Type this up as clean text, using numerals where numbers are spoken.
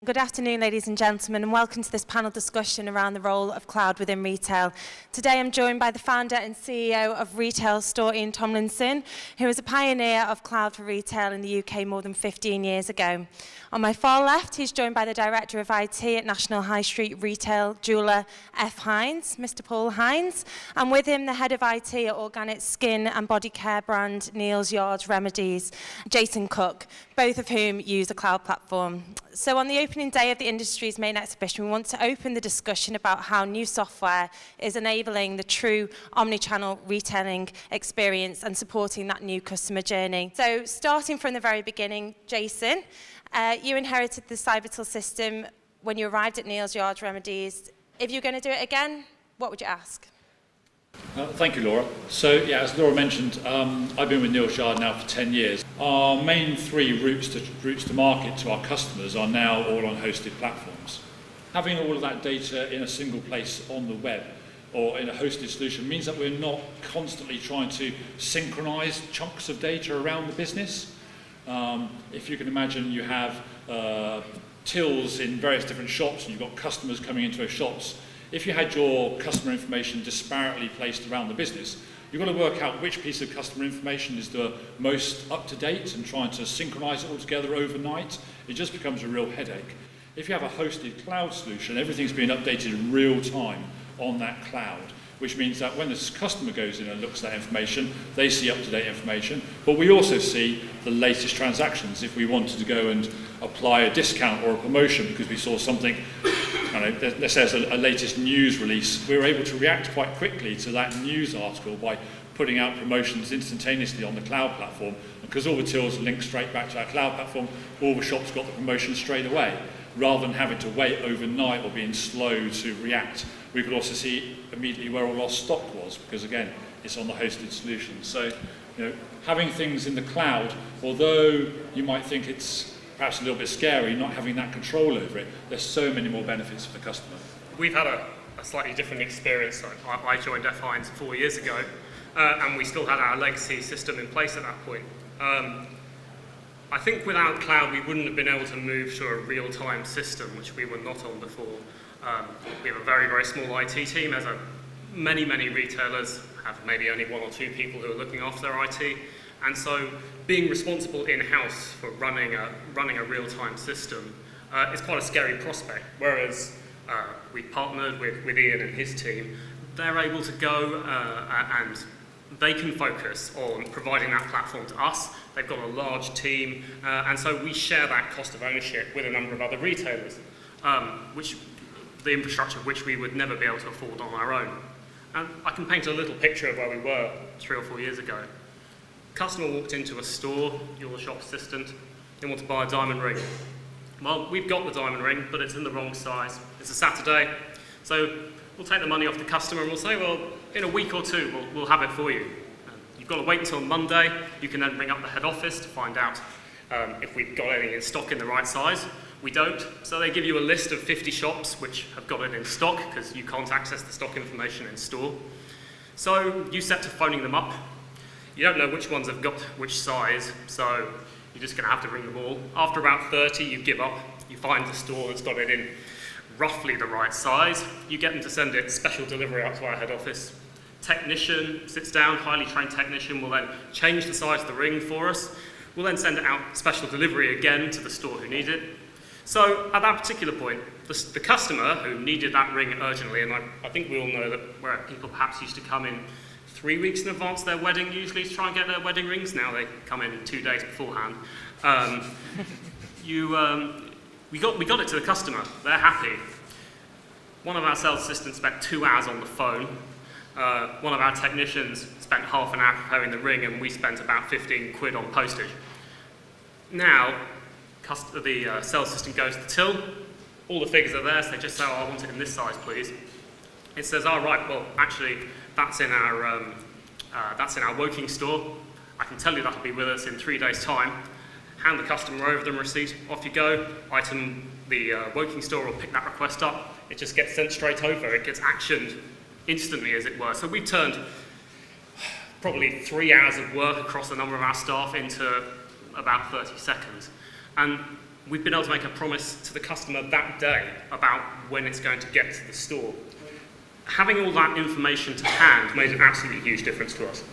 Good afternoon, ladies and gentlemen, and welcome to this panel discussion around the role of cloud within retail. Today I'm joined by the founder and CEO of retail store, Ian Tomlinson, who is a pioneer of cloud for retail in the UK more than 15 years ago. On my far left, he's joined by the Director of IT at National High Street retail jeweller f.hinds, Mr. Paul Hinds, and with him the Head of IT at organic skin and body care brand Neal's Remedies, Jason Cook, both of whom use a cloud platform. So on the opening day of the industry's main exhibition, we want to open the discussion about how new software is enabling the true omni-channel retailing experience and supporting that new customer journey. So starting from the very beginning, Jason, you inherited the Cybertill system when you arrived at Neal's Remedies. If you're going to do it again, what would you ask? Thank you, Laura. So, yeah, as Laura mentioned, I've been with Neal's now for 10 years. Our main three routes to market to our customers are now all on hosted platforms. Having all of that data in a single place on the web or in a hosted solution means that we're not constantly trying to synchronize chunks of data around the business. If you can imagine, you have tills in various different shops and you've got customers coming into those shops. If you had your customer information disparately placed around the business, you've got to work out which piece of customer information is the most up-to-date and trying to synchronize it all together overnight. It just becomes a real headache. If you have a hosted cloud solution, everything's being updated in real time on that cloud, which means that when this customer goes in and looks at that information, they see up-to-date information, but we also see the latest transactions. If we wanted to go and apply a discount or a promotion because we saw something, let's say it's a latest news release, we're able to react quite quickly to that news article by putting out promotions instantaneously on the cloud platform. Because all the tills are linked straight back to our cloud platform, all the shops got the promotion straight away, rather than having to wait overnight or being slow to react. We could also see immediately where all our stock was, because again, it's on the hosted solution. So, having things in the cloud, although you might think it's perhaps a little bit scary not having that control over it, there's so many more benefits for the customer. We've had a slightly different experience. I joined f.hinds 4 years ago, and we still had our legacy system in place at that point. I think without cloud, we wouldn't have been able to move to a real-time system, which we were not on before. We have a very, very small IT team, as many retailers have maybe only one or two people who are looking after their IT. And so being responsible in-house for running a real-time system is quite a scary prospect. Whereas we partnered with Ian and his team, they're able to go and they can focus on providing that platform to us. They've got a large team, and so we share that cost of ownership with a number of other retailers, the infrastructure of which we would never be able to afford on our own. And I can paint a little picture of where we were 3 or 4 years ago. Customer walked into a store, you're the shop assistant, they want to buy a diamond ring. Well, we've got the diamond ring, but it's in the wrong size. It's a Saturday, so we'll take the money off the customer and we'll say, well, in a week or two, we'll have it for you. You've got to wait until Monday. You can then ring up the head office to find out if we've got any in stock in the right size. We don't, so they give you a list of 50 shops which have got it in stock because you can't access the stock information in store. So you set to phoning them up. You don't know which ones have got which size, so you're just going to have to ring them all. After about 30, you give up. You find the store that's got it in roughly the right size. You get them to send it special delivery out to our head office. Technician sits down, highly trained technician will then change the size of the ring for us. We'll then send it out special delivery again to the store who need it. So at that particular point, the customer who needed that ring urgently, and I think we all know that where people perhaps used to come in 3 weeks in advance of their wedding usually to try and get their wedding rings, now they come in 2 days beforehand. We got it to the customer, they're happy. One of our sales assistants spent 2 hours on the phone. One of our technicians spent half an hour preparing the ring, and we spent about 15 quid on postage. Now, the sales assistant goes to the till, all the figures are there, so they just say, oh, I want it in this size, please. It says, oh, right, well, actually, that's in our Woking store. I can tell you that'll be with us in 3 days' time. Hand the customer over the receipt, off you go. The Woking store will pick that request up. It just gets sent straight over. It gets actioned instantly, as it were. So we've turned probably 3 hours of work across a number of our staff into about 30 seconds. And we've been able to make a promise to the customer that day about when it's going to get to the store. Having all that information to hand made an absolutely huge difference to us.